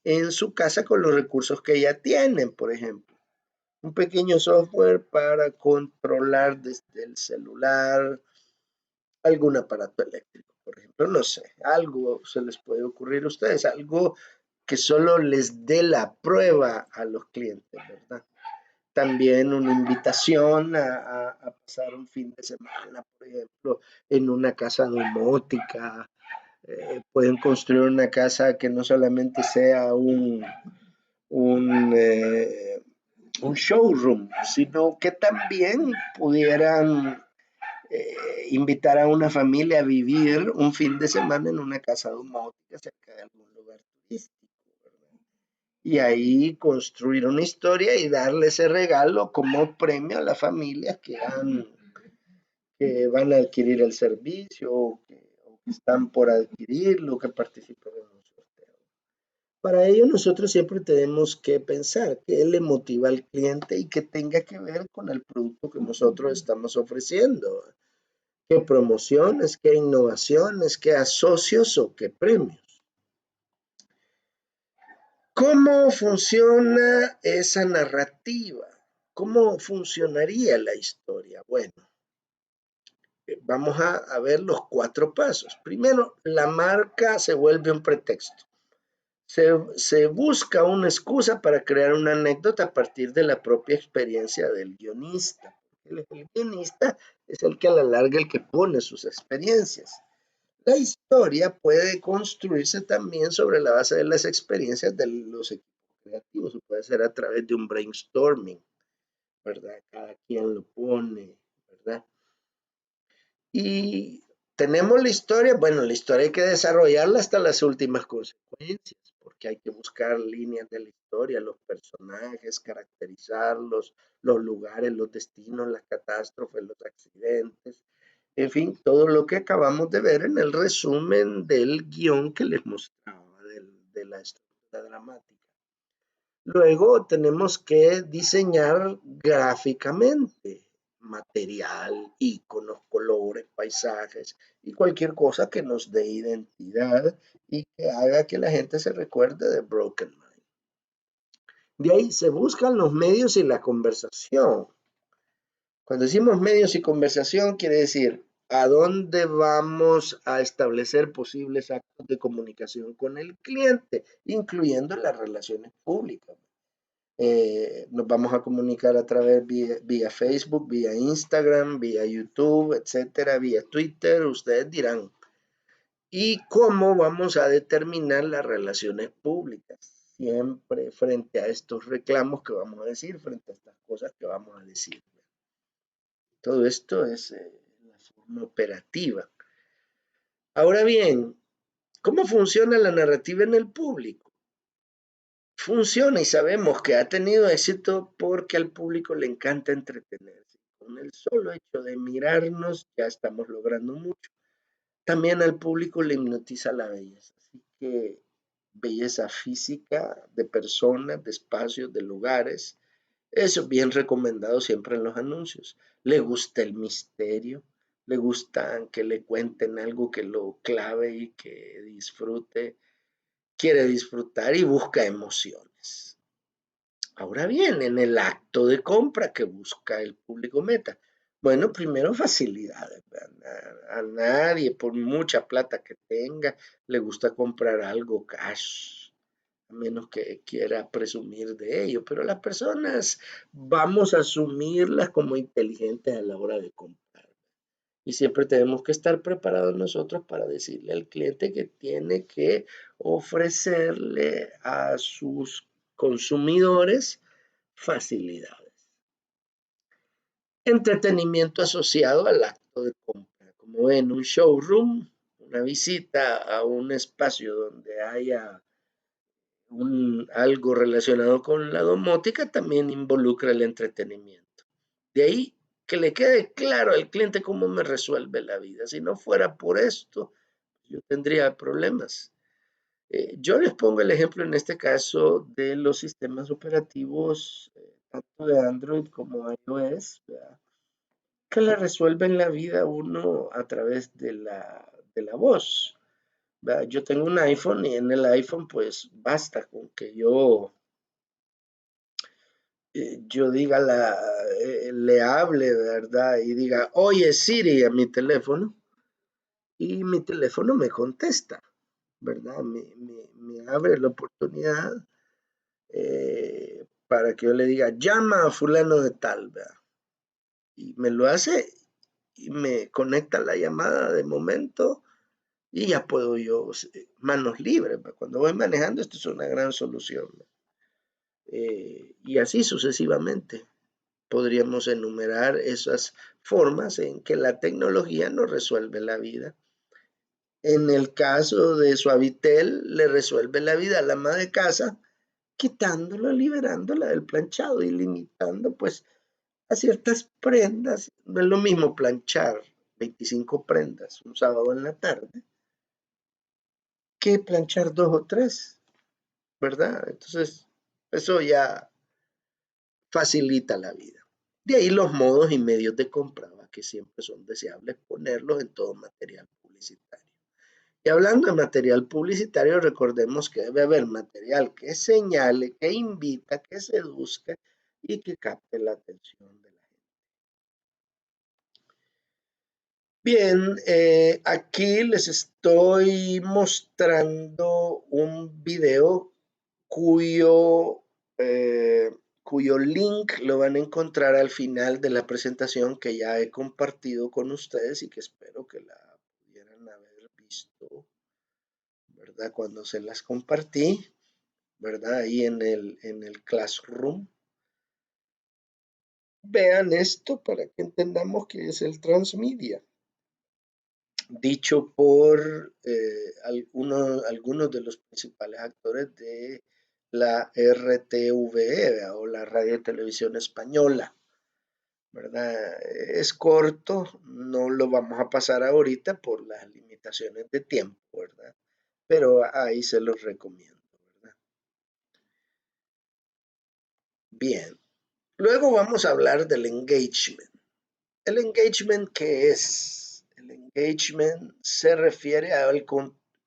en su casa con los recursos que ya tienen, por ejemplo. Un pequeño software para controlar desde el celular algún aparato eléctrico, por ejemplo. No sé, algo se les puede ocurrir a ustedes, algo que solo les dé la prueba a los clientes, ¿verdad? También una invitación a pasar un fin de semana, por ejemplo, en una casa domótica. Pueden construir una casa que no solamente sea un, eh, un showroom, sino que también pudieran invitar a una familia a vivir un fin de semana en una casa domótica cerca de algún lugar turístico, ¿verdad? Y ahí construir una historia y darle ese regalo como premio a las familias que van a adquirir el servicio o que están por adquirirlo, que participan en un sorteo. Para ello nosotros siempre tenemos que pensar qué le motiva al cliente y que tenga que ver con el producto que nosotros estamos ofreciendo. ¿Qué promociones, qué innovaciones, qué asocios o qué premios? ¿Cómo funciona esa narrativa? ¿Cómo funcionaría la historia? Bueno, vamos a ver los 4 pasos. Primero, la marca se vuelve un pretexto. Se busca una excusa para crear una anécdota a partir de la propia experiencia del guionista. El guionista es el que a la larga el que pone sus experiencias. La historia puede construirse también sobre la base de las experiencias de los equipos creativos. Puede ser a través de un brainstorming, ¿verdad? Cada quien lo pone, ¿verdad? Y tenemos la historia, bueno, la historia hay que desarrollarla hasta las últimas consecuencias, porque hay que buscar líneas de la historia, los personajes, caracterizarlos, los lugares, los destinos, las catástrofes, los accidentes, en fin, todo lo que acabamos de ver en el resumen del guión que les mostraba de la estructura dramática. Luego tenemos que diseñar gráficamente material, iconos, colores, paisajes y cualquier cosa que nos dé identidad y que haga que la gente se recuerde de Broken Mind. De ahí se buscan los medios y la conversación. Cuando decimos medios y conversación, quiere decir a dónde vamos a establecer posibles actos de comunicación con el cliente, incluyendo las relaciones públicas. Nos vamos a comunicar a través vía Facebook, vía Instagram, vía YouTube, etcétera, vía Twitter, ustedes dirán. ¿Y cómo vamos a determinar las relaciones públicas? Siempre frente a estos reclamos que vamos a decir, frente a estas cosas que vamos a decir. Todo esto es la forma operativa. Ahora bien, ¿cómo funciona la narrativa en el público? Funciona y sabemos que ha tenido éxito porque al público le encanta entretenerse. Con el solo hecho de mirarnos ya estamos logrando mucho. También al público le hipnotiza la belleza. Así que belleza física de personas, de espacios, de lugares. Eso es bien recomendado siempre en los anuncios. Le gusta el misterio, le gusta que le cuenten algo que lo clave y que disfrute, quiere disfrutar y busca emociones. Ahora bien, en el acto de compra que busca el público meta, Bueno, primero facilidades. A nadie, por mucha plata que tenga, le gusta comprar algo cash, a menos que quiera presumir de ello. Pero las personas vamos a asumirlas como inteligentes a la hora de comprar. Y siempre tenemos que estar preparados nosotros para decirle al cliente que tiene que ofrecerle a sus consumidores facilidades. Entretenimiento asociado al acto de compra, como en un showroom, una visita a un espacio donde haya algo relacionado con la domótica, también involucra el entretenimiento. De ahí que le quede claro al cliente cómo me resuelve la vida. Si no fuera por esto, yo tendría problemas. Yo les pongo el ejemplo en este caso de los sistemas operativos, tanto de Android como iOS, ¿verdad? Que le resuelven la vida a uno a través de la voz. ¿Verdad? Yo tengo un iPhone y en el iPhone pues basta con que yo diga le hable, ¿verdad? Y diga, oye Siri a mi teléfono y mi teléfono me contesta, ¿verdad? Me abre la oportunidad para que yo le diga, llama a fulano de tal, ¿verdad? Y me lo hace y me conecta la llamada de momento y ya puedo yo, manos libres, ¿verdad? Cuando voy manejando, esto es una gran solución, ¿verdad? Y así sucesivamente. Podríamos enumerar esas formas en que la tecnología nos resuelve la vida. En el caso de Suavitel, le resuelve la vida a la ama de casa, quitándola, liberándola del planchado y limitando pues a ciertas prendas. No es lo mismo planchar 25 prendas un sábado en la tarde que planchar dos o tres, ¿verdad? Entonces, eso ya facilita la vida. De ahí los modos y medios de compra, ¿va? Que siempre son deseables ponerlos en todo material publicitario. Y hablando de material publicitario, recordemos que debe haber material que señale, que invita, que seduzca y que capte la atención de la gente. Bien, aquí les estoy mostrando un video cuyo, eh, cuyo link lo van a encontrar al final de la presentación que ya he compartido con ustedes y que espero que la pudieran haber visto, ¿verdad? Cuando se las compartí, ¿verdad? Ahí en el Classroom. Vean esto para que entendamos qué es el transmedia, dicho por algunos de los principales actores de la RTVE o la Radio y Televisión Española, ¿verdad? Es corto, no lo vamos a pasar ahorita por las limitaciones de tiempo, ¿verdad? Pero ahí se los recomiendo, ¿verdad? Bien, luego vamos a hablar del engagement. ¿El engagement qué es? El engagement se refiere al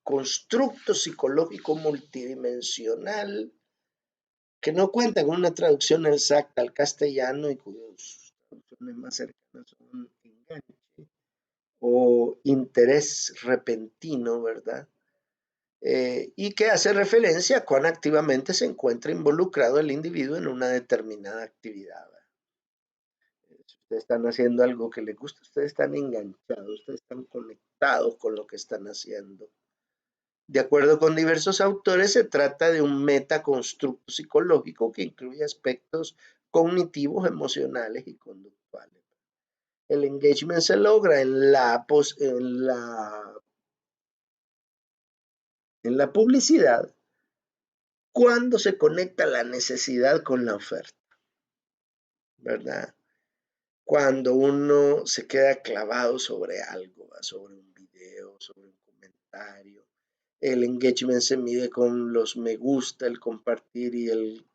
constructo psicológico multidimensional que no cuenta con una traducción exacta al castellano y cuyas traducciones más cercanas son enganche o interés repentino, ¿verdad? Y que hace referencia a cuán activamente se encuentra involucrado el individuo en una determinada actividad. Si ustedes están haciendo algo que les gusta, ustedes están enganchados, ustedes están conectados con lo que están haciendo. De acuerdo con diversos autores, se trata de un metaconstructo psicológico que incluye aspectos cognitivos, emocionales y conductuales. El engagement se logra en la publicidad cuando se conecta la necesidad con la oferta, ¿verdad? Cuando uno se queda clavado sobre algo, sobre un video, sobre un comentario. El engagement se mide con los me gusta, el compartir y el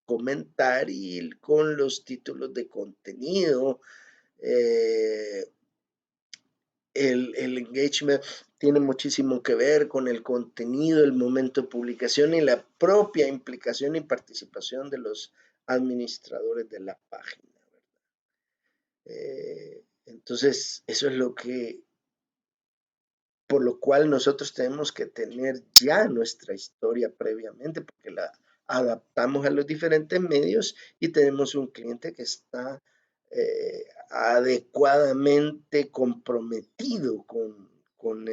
comentar y con los títulos de contenido. Eh, el engagement tiene muchísimo que ver con el contenido, el momento de publicación y la propia implicación y participación de los administradores de la página. Entonces, eso es por lo cual nosotros tenemos que tener ya nuestra historia previamente, porque la adaptamos a los diferentes medios y tenemos un cliente que está adecuadamente comprometido con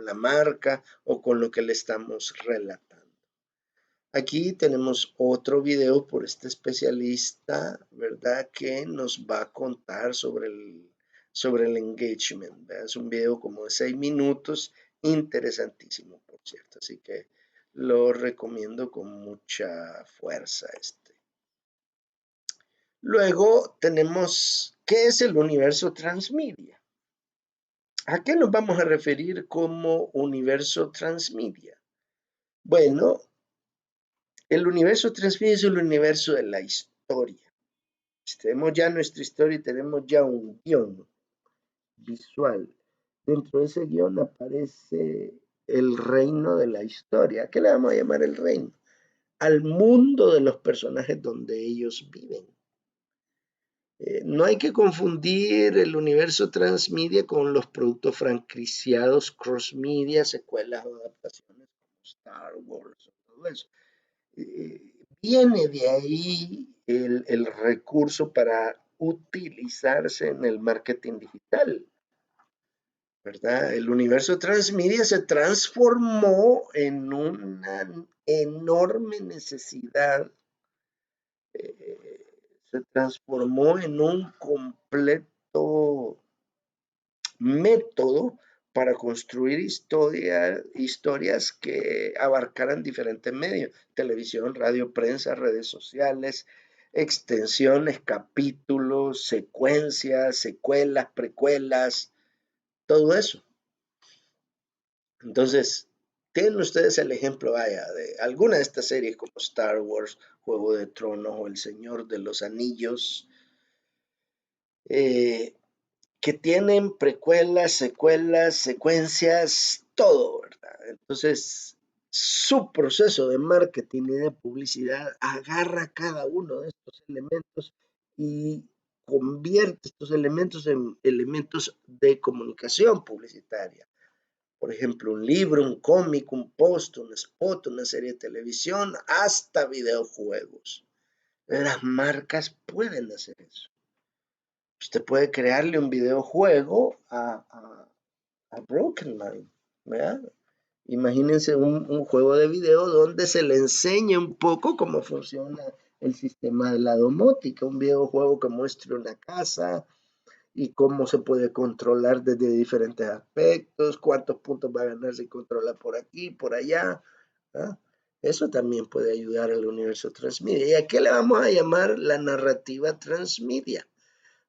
la marca o con lo que le estamos relatando. Aquí tenemos otro video por este especialista, ¿verdad? Que nos va a contar sobre el engagement, ¿verdad? Es un video como de 6 minutos, interesantísimo, por cierto. Así que lo recomiendo con mucha fuerza este. Luego tenemos, ¿qué es el universo transmedia? ¿A qué nos vamos a referir como universo transmedia? Bueno, el universo transmedia es el universo de la historia. Si tenemos ya nuestra historia y tenemos ya un guión visual, dentro de ese guión aparece el reino de la historia. ¿A qué le vamos a llamar el reino? Al mundo de los personajes donde ellos viven. No hay que confundir el universo transmedia con los productos franquiciados cross-media, secuelas o adaptaciones como Star Wars o todo eso. Viene de ahí el recurso para utilizarse en el marketing digital, ¿verdad? El universo transmedia se transformó en una enorme necesidad, se transformó en un completo método para construir historias que abarcaran diferentes medios: televisión, radio, prensa, redes sociales, extensiones, capítulos, secuencias, secuelas, precuelas, todo eso. Entonces, tienen ustedes el ejemplo, vaya, de alguna de estas series como Star Wars, Juego de Tronos o El Señor de los Anillos, eh, que tienen precuelas, secuelas, secuencias, todo, ¿verdad? Entonces, su proceso de marketing y de publicidad agarra cada uno de estos elementos y convierte estos elementos en elementos de comunicación publicitaria. Por ejemplo, un libro, un cómic, un post, un spot, una serie de televisión, hasta videojuegos. Las marcas pueden hacer eso. Usted puede crearle un videojuego a Broken Man, ¿verdad? Imagínense un juego de video donde se le enseñe un poco cómo funciona el sistema de la domótica, un videojuego que muestre una casa y cómo se puede controlar desde diferentes aspectos, cuántos puntos va a ganar si controla por aquí, por allá. ¿Ah? Eso también puede ayudar al universo transmedia. ¿Y a qué le vamos a llamar la narrativa transmedia?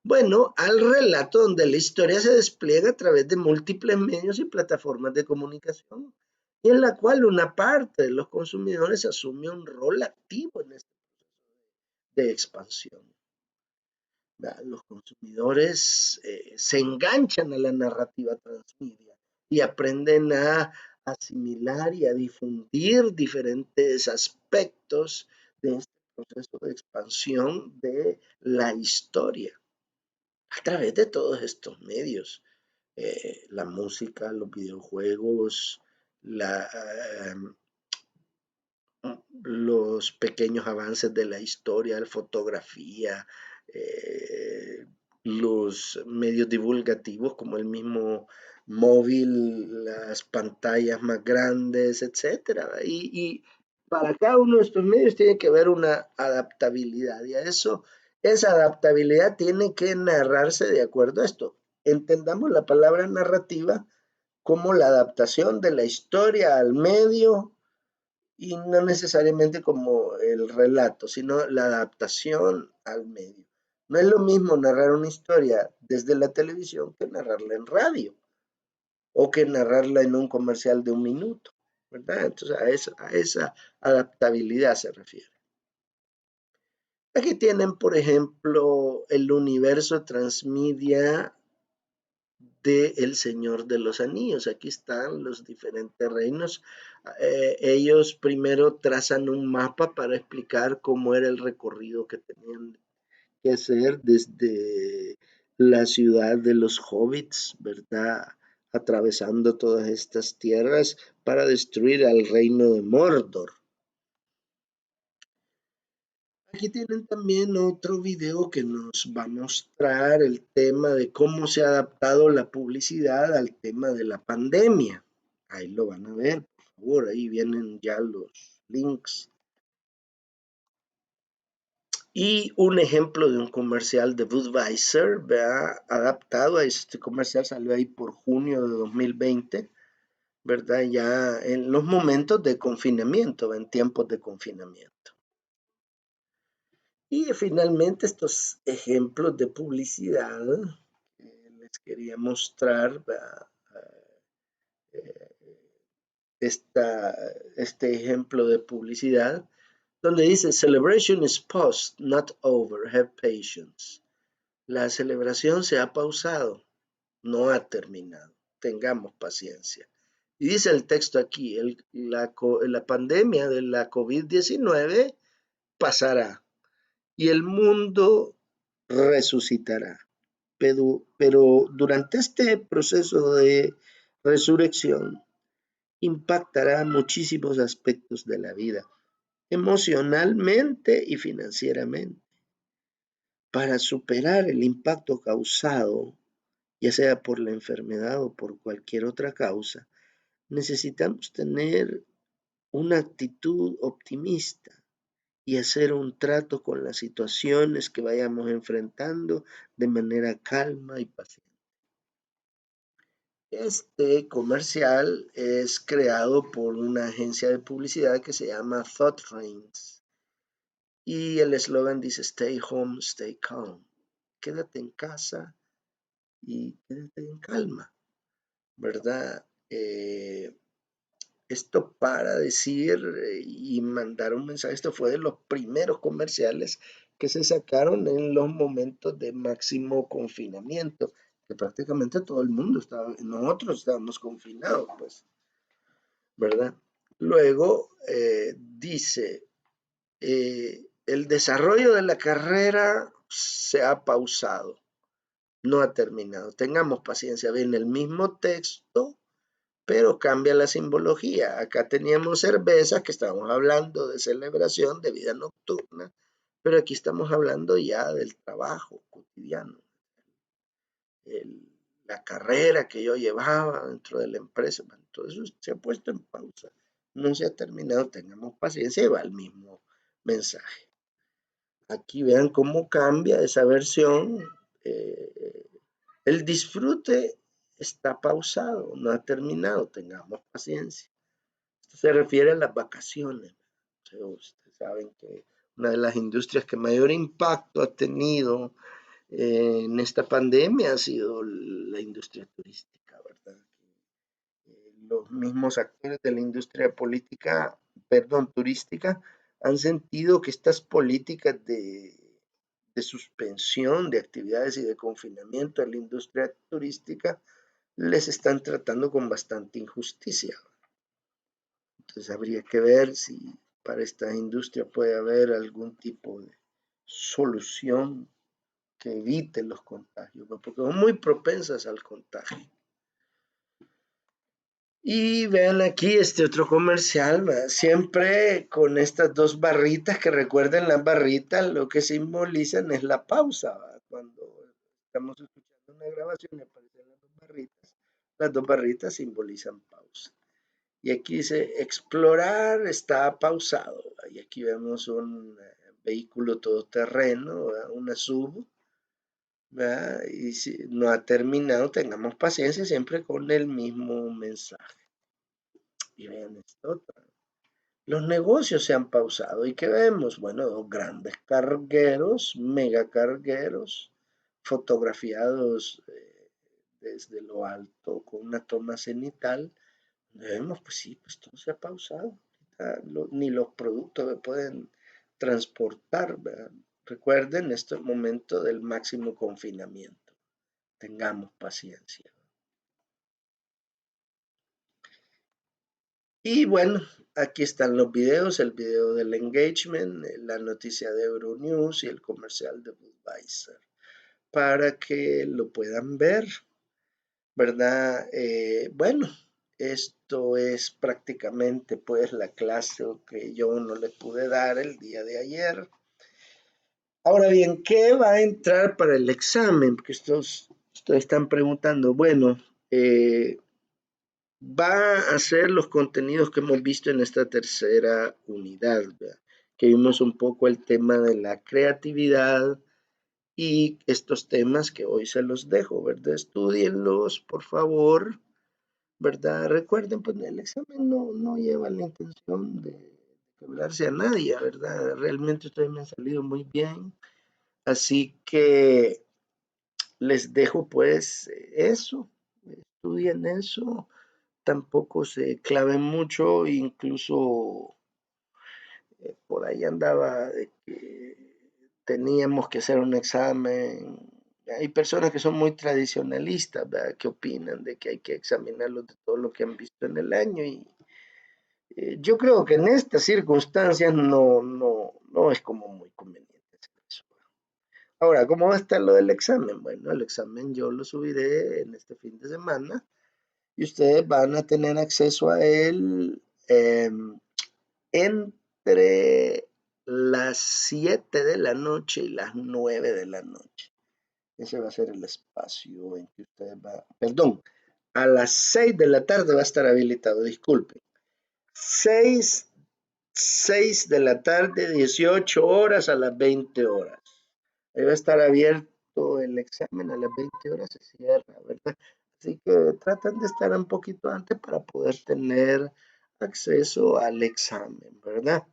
Bueno, al relato donde la historia se despliega a través de múltiples medios y plataformas de comunicación, y en la cual una parte de los consumidores asume un rol activo en este de expansión. Los consumidores se enganchan a la narrativa transmedia y aprenden a asimilar y a difundir diferentes aspectos de este proceso de expansión de la historia a través de todos estos medios. La música, los videojuegos, la, los pequeños avances de la historia, la fotografía, los medios divulgativos como el mismo móvil, las pantallas más grandes, etcétera. Y para cada uno de estos medios tiene que haber una adaptabilidad, y a eso, esa adaptabilidad tiene que narrarse de acuerdo a esto. Entendamos la palabra narrativa como la adaptación de la historia al medio, y no necesariamente como el relato, sino la adaptación al medio. No es lo mismo narrar una historia desde la televisión que narrarla en radio o que narrarla en un comercial de 1 minuto, ¿verdad? Entonces a esa adaptabilidad se refiere. Aquí tienen, por ejemplo, el universo transmedia de El Señor de los Anillos. Aquí están los diferentes reinos. Ellos primero trazan un mapa para explicar cómo era el recorrido que tenían que hacer desde la ciudad de los hobbits, ¿verdad? Atravesando todas estas tierras para destruir al reino de Mordor. Aquí tienen también otro video que nos va a mostrar el tema de cómo se ha adaptado la publicidad al tema de la pandemia. Ahí lo van a ver, por favor, ahí vienen ya los links. Y un ejemplo de un comercial de Budweiser, ¿verdad? Adaptado a este comercial, salió ahí por junio de 2020, ¿verdad? Ya en los momentos de confinamiento, en tiempos de confinamiento. Y finalmente estos ejemplos de publicidad les quería mostrar este ejemplo de publicidad donde dice Celebration is paused, not over, have patience. La celebración se ha pausado, no ha terminado. Tengamos paciencia. Y dice el texto aquí, la pandemia de la COVID-19 pasará y el mundo resucitará. Pero durante este proceso de resurrección impactará muchísimos aspectos de la vida, emocionalmente y financieramente. Para superar el impacto causado, ya sea por la enfermedad o por cualquier otra causa, necesitamos tener una actitud optimista y hacer un trato con las situaciones que vayamos enfrentando de manera calma y paciente. Este comercial es creado por una agencia de publicidad que se llama Thought Trains y el eslogan dice Stay home, stay calm. Quédate en casa y quédate en calma, ¿verdad? Esto para decir y mandar un mensaje, esto fue de los primeros comerciales que se sacaron en los momentos de máximo confinamiento, que prácticamente todo el mundo estaba, nosotros estábamos confinados, pues, ¿verdad? Luego dice, el desarrollo de la carrera se ha pausado, no ha terminado. Tengamos paciencia, ven el mismo texto, pero cambia la simbología. Acá teníamos cerveza, que estábamos hablando de celebración, de vida nocturna, pero aquí estamos hablando ya del trabajo cotidiano, el, la carrera que yo llevaba dentro de la empresa. Todo eso se ha puesto en pausa, no se ha terminado, tengamos paciencia y va el mismo mensaje. Aquí vean cómo cambia esa versión. El disfrute está pausado, no ha terminado, tengamos paciencia. Esto se refiere a las vacaciones. Ustedes saben que una de las industrias que mayor impacto ha tenido en esta pandemia ha sido la industria turística, ¿verdad? Los mismos actores de la industria política, perdón, turística, han sentido que estas políticas de suspensión de actividades y de confinamiento a la industria turística les están tratando con bastante injusticia. Entonces habría que ver si para esta industria puede haber algún tipo de solución que evite los contagios, porque son muy propensas al contagio. Y vean aquí este otro comercial, ¿verdad? Siempre con estas dos barritas, que recuerden las barritas, lo que simbolizan es la pausa, ¿verdad? Cuando estamos escuchando una grabación y aparecen las dos barritas simbolizan pausa. Y aquí dice, explorar está pausado. Y aquí vemos un vehículo todoterreno, ¿verdad? Una SUV, ¿verdad? Y si no ha terminado, tengamos paciencia siempre con el mismo mensaje. Y vean esto. Los negocios se han pausado. ¿Y qué vemos? Bueno, dos grandes cargueros, megacargueros, fotografiados desde lo alto con una toma cenital. Vemos, pues sí, pues todo se ha pausado. Ni los productos se pueden transportar, ¿verdad? Recuerden, este es el momento del máximo confinamiento. Tengamos paciencia. Y bueno, aquí están los videos, el video del engagement, la noticia de Euronews y el comercial de Budweiser. para que lo puedan ver, ¿verdad? Bueno, esto es prácticamente pues la clase que yo no le pude dar el día de ayer. Ahora bien, ¿qué va a entrar para el examen? Porque ustedes están preguntando, bueno, va a ser los contenidos que hemos visto en esta tercera unidad, ¿verdad? Que vimos un poco el tema de la creatividad y estos temas que hoy se los dejo, ¿verdad? Estudienlos, por favor, ¿verdad? Recuerden, pues el examen no lleva la intención de quebrarse a nadie, ¿verdad? Realmente ustedes me han salido muy bien, así que les dejo pues eso, estudien eso, tampoco se claven mucho, incluso por ahí andaba de que teníamos que hacer un examen. Hay personas que son muy tradicionalistas, ¿verdad? Que opinan de que hay que examinarlo de todo lo que han visto en el año y yo creo que en estas circunstancias no es como muy conveniente hacer eso. Ahora, ¿cómo va a estar lo del examen? Bueno, el examen yo lo subiré en este fin de semana y ustedes van a tener acceso a él entre las 7 de la noche y las 9 de la noche. Ese va a ser el espacio en que ustedes van, perdón, a las 6 de la tarde va a estar habilitado, disculpen. 6, 6 de la tarde, 18 horas a las 20 horas. Ahí va a estar abierto el examen, a las 20 horas se cierra, ¿verdad? Así que tratan de estar un poquito antes para poder tener acceso al examen, ¿verdad?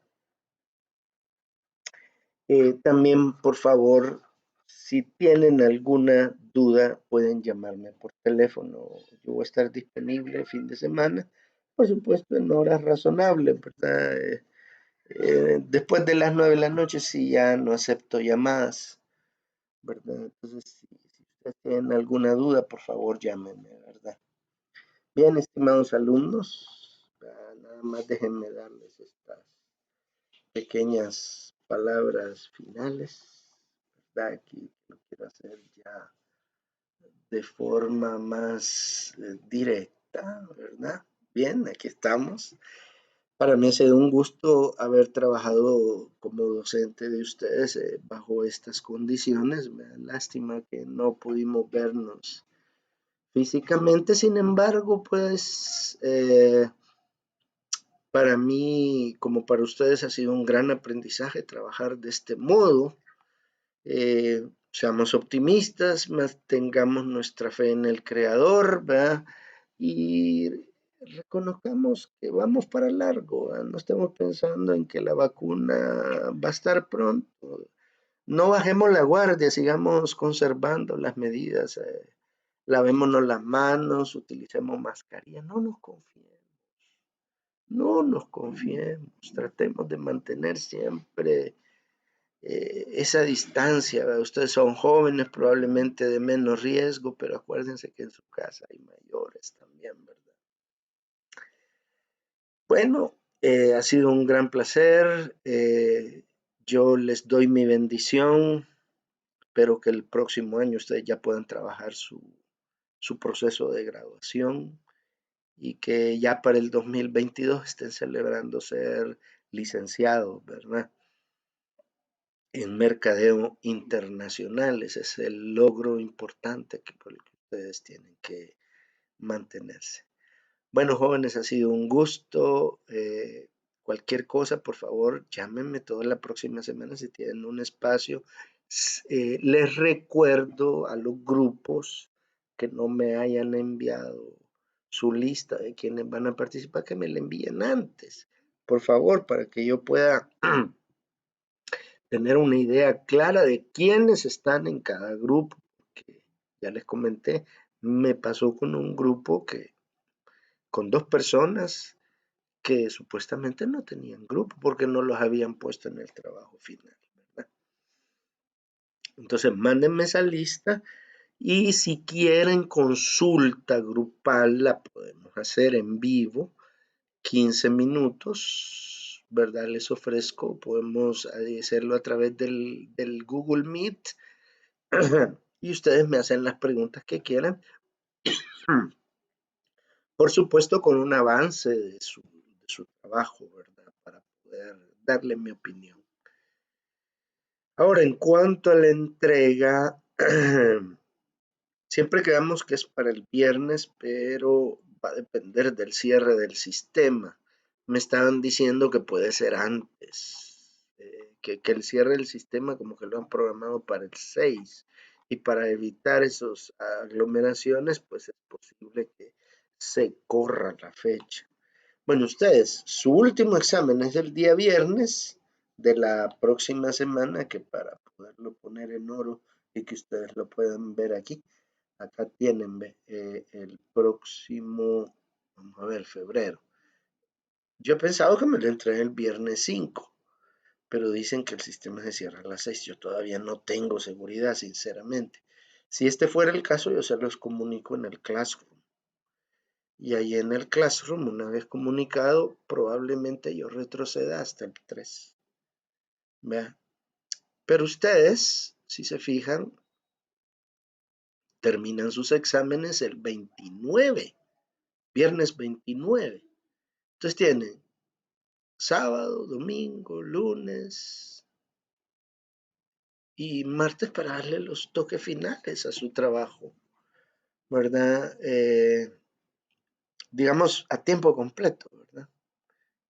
También, por favor, si tienen alguna duda, pueden llamarme por teléfono. Yo voy a estar disponible el fin de semana, por supuesto, en horas razonables, ¿verdad? Después de las 9 de la noche, sí, ya no acepto llamadas, ¿verdad? Entonces, si ustedes tienen alguna duda, por favor, llámenme, ¿verdad? Bien, estimados alumnos, nada más déjenme darles estas pequeñas palabras finales, ¿verdad? Aquí lo quiero hacer ya de forma más directa, ¿verdad? Bien, aquí estamos. Para mí ha sido un gusto haber trabajado como docente de ustedes bajo estas condiciones. Me da lástima que no pudimos vernos físicamente, sin embargo, pues para mí, como para ustedes, ha sido un gran aprendizaje trabajar de este modo. Seamos optimistas, mantengamos nuestra fe en el Creador, ¿verdad? Y reconozcamos que vamos para largo, ¿verdad? No estemos pensando en que la vacuna va a estar pronto. No bajemos la guardia, sigamos conservando las medidas, lavémonos las manos, utilicemos mascarilla, no nos confiemos, tratemos de mantener siempre esa distancia, ¿verdad? Ustedes son jóvenes, probablemente de menos riesgo, pero acuérdense que en su casa hay mayores también, ¿verdad? Bueno, ha sido un gran placer. Yo les doy mi bendición. Espero que el próximo año ustedes ya puedan trabajar su proceso de graduación y que ya para el 2022 estén celebrando ser licenciados, ¿verdad? En mercadeo internacional. Ese es el logro importante por el que ustedes tienen que mantenerse. Bueno, jóvenes, ha sido un gusto. Cualquier cosa, por favor, llámenme toda la próxima semana si tienen un espacio. Les recuerdo a los grupos que no me hayan enviado su lista de quienes van a participar, que me la envíen antes, por favor, para que yo pueda tener una idea clara de quiénes están en cada grupo, que ya les comenté, me pasó con un grupo que con dos personas que supuestamente no tenían grupo porque no los habían puesto en el trabajo final, ¿verdad? Entonces, mándenme esa lista y si quieren consulta grupal la podemos hacer en vivo, 15 minutos, ¿verdad? Les ofrezco, podemos hacerlo a través del Google Meet y ustedes me hacen las preguntas que quieran. Por supuesto, con un avance de su trabajo, ¿verdad? Para poder darle mi opinión. Ahora, en cuanto a la entrega, siempre quedamos que es para el viernes, pero va a depender del cierre del sistema. Me estaban diciendo que puede ser antes, que el cierre del sistema como que lo han programado para el 6 y para evitar esas aglomeraciones, pues es posible que se corra la fecha. Bueno, ustedes, su último examen es el día viernes de la próxima semana, que para poderlo poner en oro y que ustedes lo puedan ver aquí, acá tienen el próximo, vamos a ver, febrero. Yo he pensado que me lo entregué el viernes 5, pero dicen que el sistema se cierra a las 6. Yo todavía no tengo seguridad, sinceramente. Si este fuera el caso, yo se los comunico en el Classroom. Y ahí en el Classroom, una vez comunicado, probablemente yo retroceda hasta el 3. ¿Vea? Pero ustedes, si se fijan, terminan sus exámenes el 29, viernes 29. Entonces tienen sábado, domingo, lunes y martes para darle los toques finales a su trabajo, ¿verdad? Digamos a tiempo completo, ¿verdad?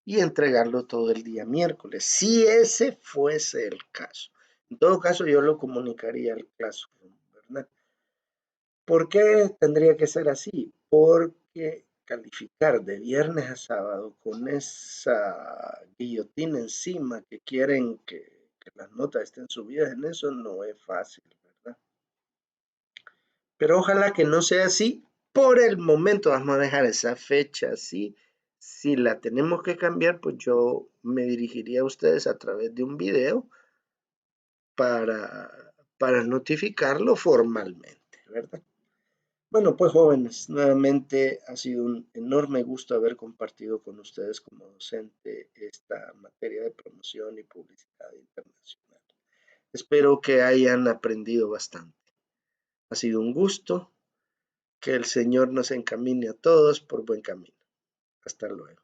Y entregarlo todo el día miércoles, si ese fuese el caso. En todo caso, yo lo comunicaría al Classroom, ¿verdad? ¿Por qué tendría que ser así? Porque calificar de viernes a sábado con esa guillotina encima que quieren que las notas estén subidas en eso no es fácil, ¿verdad? Pero ojalá que no sea así. Por el momento vamos a dejar esa fecha así. Si la tenemos que cambiar, pues yo me dirigiría a ustedes a través de un video para notificarlo formalmente, ¿verdad? Bueno, pues jóvenes, nuevamente ha sido un enorme gusto haber compartido con ustedes como docente esta materia de promoción y publicidad internacional. Espero que hayan aprendido bastante. Ha sido un gusto. Que el Señor nos encamine a todos por buen camino. Hasta luego.